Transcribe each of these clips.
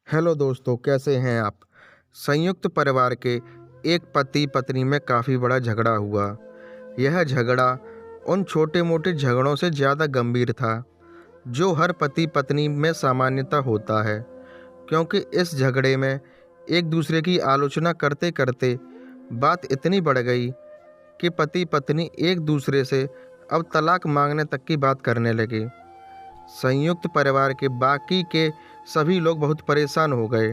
Hello दोस्तों, कैसे हैं आप। संयुक्त परिवार के एक पति पत्नी में काफ़ी बड़ा झगड़ा हुआ। यह झगड़ा उन छोटे मोटे झगड़ों से ज़्यादा गंभीर था जो हर पति पत्नी में सामान्यतः होता है, क्योंकि इस झगड़े में एक दूसरे की आलोचना करते करते बात इतनी बढ़ गई कि पति पत्नी एक दूसरे से अब तलाक मांगने तक की बात करने लगे। संयुक्त परिवार के बाकी के सभी लोग बहुत परेशान हो गए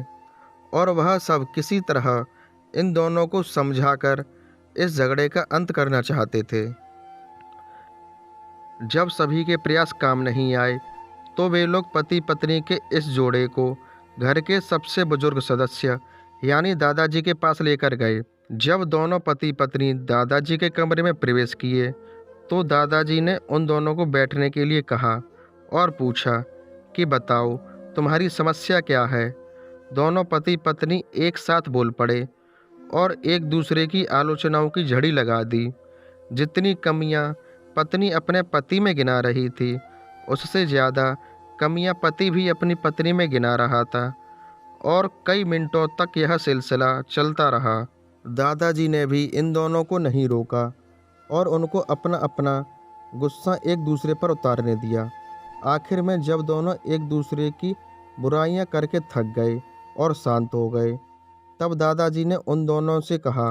और वह सब किसी तरह इन दोनों को समझाकर इस झगड़े का अंत करना चाहते थे। जब सभी के प्रयास काम नहीं आए तो वे लोग पति पत्नी के इस जोड़े को घर के सबसे बुजुर्ग सदस्य यानी दादाजी के पास लेकर गए। जब दोनों पति पत्नी दादाजी के कमरे में प्रवेश किए तो दादाजी ने उन दोनों को बैठने के लिए कहा और पूछा कि बताओ, तुम्हारी समस्या क्या है। दोनों पति पत्नी एक साथ बोल पड़े और एक दूसरे की आलोचनाओं की झड़ी लगा दी। जितनी कमियां पत्नी अपने पति में गिना रही थी, उससे ज़्यादा कमियां पति भी अपनी पत्नी में गिना रहा था और कई मिनटों तक यह सिलसिला चलता रहा। दादाजी ने भी इन दोनों को नहीं रोका और उनको अपना अपना गुस्सा एक दूसरे पर उतारने दिया। आखिर में जब दोनों एक दूसरे की बुराइयां करके थक गए और शांत हो गए, तब दादाजी ने उन दोनों से कहा,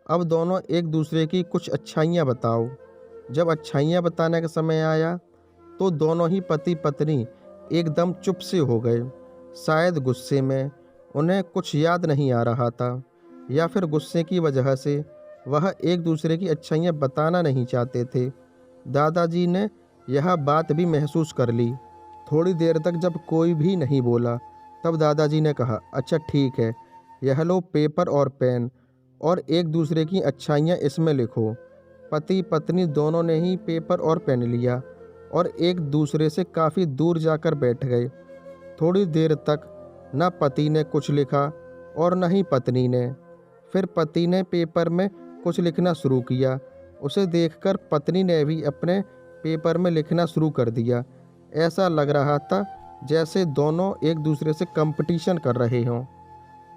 अब दोनों एक दूसरे की कुछ अच्छाइयाँ बताओ। जब अच्छाइयाँ बताने का समय आया तो दोनों ही पति पत्नी एकदम चुप से हो गए। शायद गुस्से में उन्हें कुछ याद नहीं आ रहा था या फिर गुस्से की वजह से वह एक दूसरे की अच्छाइयाँ बताना नहीं चाहते थे। दादाजी ने यह बात भी महसूस कर ली। थोड़ी देर तक जब कोई भी नहीं बोला, तब दादाजी ने कहा, अच्छा ठीक है, यह लो पेपर और पेन और एक दूसरे की अच्छाइयाँ इसमें लिखो। पति पत्नी दोनों ने ही पेपर और पेन लिया और एक दूसरे से काफ़ी दूर जाकर बैठ गए। थोड़ी देर तक न पति ने कुछ लिखा और न ही पत्नी ने। फिर पति ने पेपर में कुछ लिखना शुरू किया। उसे देखकर पत्नी ने भी अपने पेपर में लिखना शुरू कर दिया। ऐसा लग रहा था जैसे दोनों एक दूसरे से कंपटीशन कर रहे हों।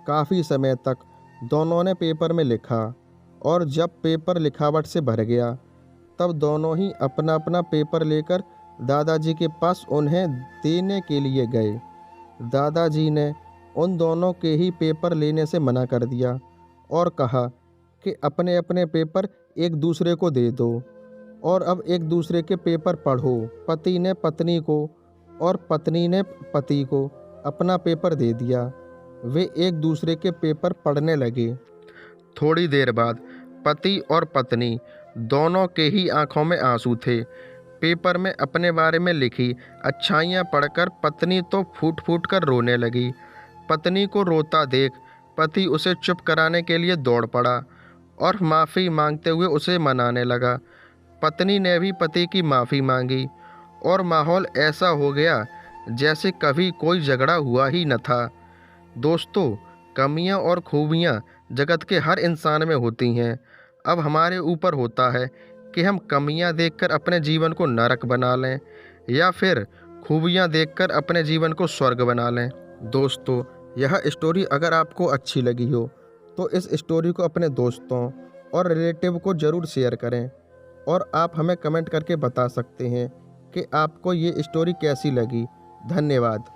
काफ़ी समय तक दोनों ने पेपर में लिखा और जब पेपर लिखावट से भर गया, तब दोनों ही अपना अपना पेपर लेकर दादाजी के पास उन्हें देने के लिए गए। दादाजी ने उन दोनों के ही पेपर लेने से मना कर दिया और कहा कि अपने अपने पेपर एक दूसरे को दे दो और अब एक दूसरे के पेपर पढ़ो। पति ने पत्नी को और पत्नी ने पति को अपना पेपर दे दिया। वे एक दूसरे के पेपर पढ़ने लगे। थोड़ी देर बाद पति और पत्नी दोनों के ही आंखों में आंसू थे। पेपर में अपने बारे में लिखी अच्छाइयाँ पढ़कर पत्नी तो फूट फूट कर रोने लगी। पत्नी को रोता देख पति उसे चुप कराने के लिए दौड़ पड़ा और माफ़ी मांगते हुए उसे मनाने लगा। पत्नी ने भी पति की माफ़ी मांगी और माहौल ऐसा हो गया जैसे कभी कोई झगड़ा हुआ ही न था। दोस्तों, कमियां और खूबियां जगत के हर इंसान में होती हैं। अब हमारे ऊपर होता है कि हम कमियां देखकर अपने जीवन को नरक बना लें या फिर खूबियां देखकर अपने जीवन को स्वर्ग बना लें। दोस्तों, यह स्टोरी अगर आपको अच्छी लगी हो तो इस स्टोरी को अपने दोस्तों और रिलेटिव को ज़रूर शेयर करें और आप हमें कमेंट करके बता सकते हैं कि आपको ये स्टोरी कैसी लगी। धन्यवाद।